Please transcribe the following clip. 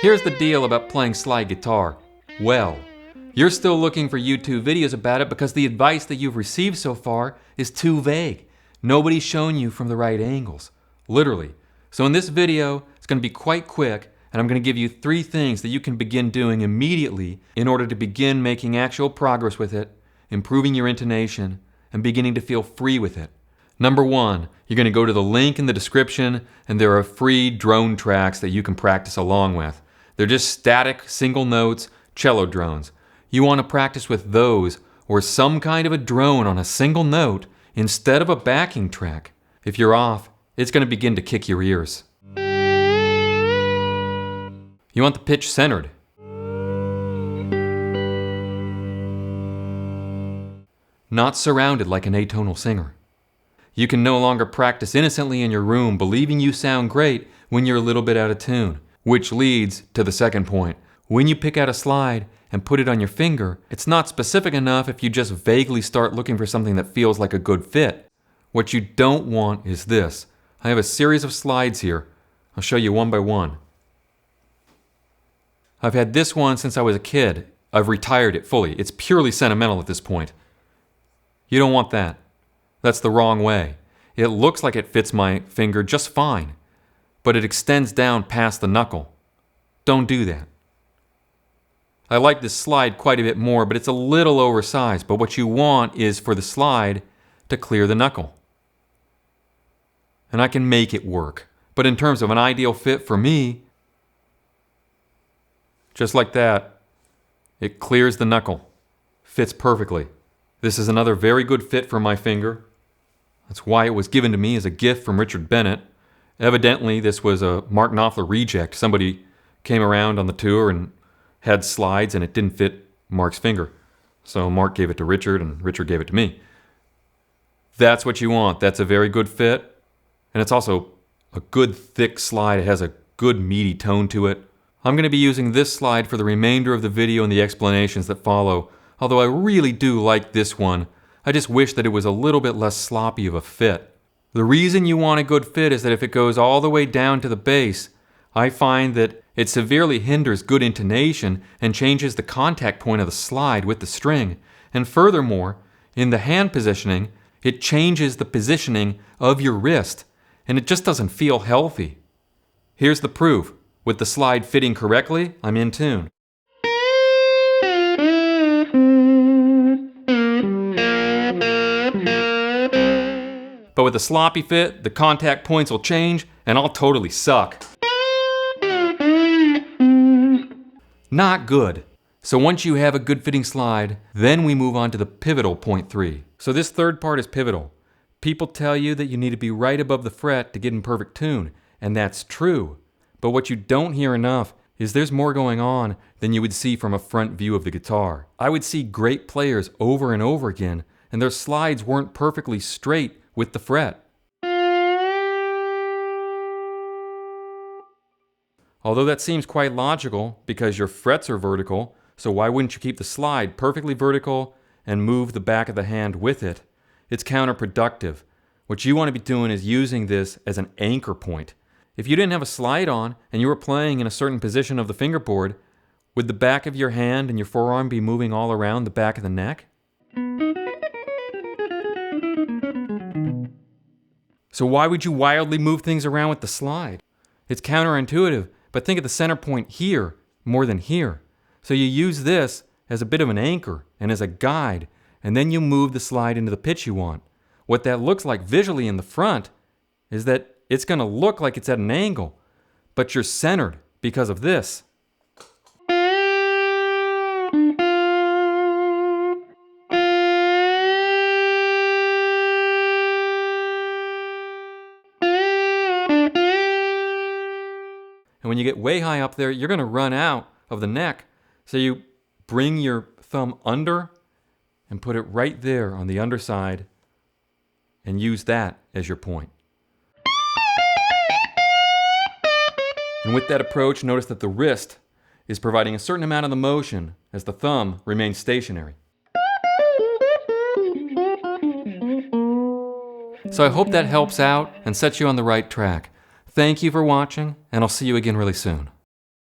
Here's the deal about playing slide guitar. Well, you're still looking for YouTube videos about it because the advice that you've received so far is too vague. Nobody's shown you from the right angles. Literally. So in this video, it's going to be quite quick, and I'm going to give you 3 things that you can begin doing immediately in order to begin making actual progress with it, improving your intonation, and beginning to feel free with it. Number 1, you're going to go to the link in the description, and there are free drone tracks that you can practice along with. They're just static, single notes, cello drones. You want to practice with those, or some kind of a drone on a single note, instead of a backing track. If you're off, it's going to begin to kick your ears. You want the pitch centered. Not surrounded like an atonal singer. You can no longer practice innocently in your room believing you sound great when you're a little bit out of tune. Which leads to the second point. When you pick out a slide and put it on your finger, it's not specific enough if you just vaguely start looking for something that feels like a good fit. What you don't want is this. I have a series of slides here. I'll show you one by one. I've had this one since I was a kid. I've retired it fully. It's purely sentimental at this point. You don't want that. That's the wrong way. It looks like it fits my finger just fine, but it extends down past the knuckle. Don't do that. I like this slide quite a bit more, but it's a little oversized. But what you want is for the slide to clear the knuckle. And I can make it work. But in terms of an ideal fit for me, just like that, it clears the knuckle. Fits perfectly. This is another very good fit for my finger. That's why it was given to me as a gift from Richard Bennett. Evidently, this was a Mark Knopfler reject. Somebody came around on the tour and had slides and it didn't fit Mark's finger. So Mark gave it to Richard and Richard gave it to me. That's what you want. That's a very good fit. And it's also a good thick slide. It has a good meaty tone to it. I'm going to be using this slide for the remainder of the video and the explanations that follow. Although I really do like this one. I just wish that it was a little bit less sloppy of a fit. The reason you want a good fit is that if it goes all the way down to the bass, I find that it severely hinders good intonation and changes the contact point of the slide with the string. And furthermore, in the hand positioning, it changes the positioning of your wrist, and it just doesn't feel healthy. Here's the proof. With the slide fitting correctly, I'm in tune. But with a sloppy fit, the contact points will change, and I'll totally suck. Not good. So once you have a good fitting slide, then we move on to the pivotal point 3. So this third part is pivotal. People tell you that you need to be right above the fret to get in perfect tune, and that's true. But what you don't hear enough is there's more going on than you would see from a front view of the guitar. I would see great players over and over again, and their slides weren't perfectly straight with the fret. Although that seems quite logical because your frets are vertical, so why wouldn't you keep the slide perfectly vertical and move the back of the hand with it? It's counterproductive. What you want to be doing is using this as an anchor point. If you didn't have a slide on and you were playing in a certain position of the fingerboard, would the back of your hand and your forearm be moving all around the back of the neck? So why would you wildly move things around with the slide? It's counterintuitive, but think of the center point here more than here. So you use this as a bit of an anchor and as a guide, and then you move the slide into the pitch you want. What that looks like visually in the front is that it's going to look like it's at an angle, but you're centered because of this. And when you get way high up there, you're going to run out of the neck. So you bring your thumb under and put it right there on the underside and use that as your point. And with that approach, notice that the wrist is providing a certain amount of the motion as the thumb remains stationary. So I hope that helps out and sets you on the right track. Thank you for watching, and I'll see you again really soon.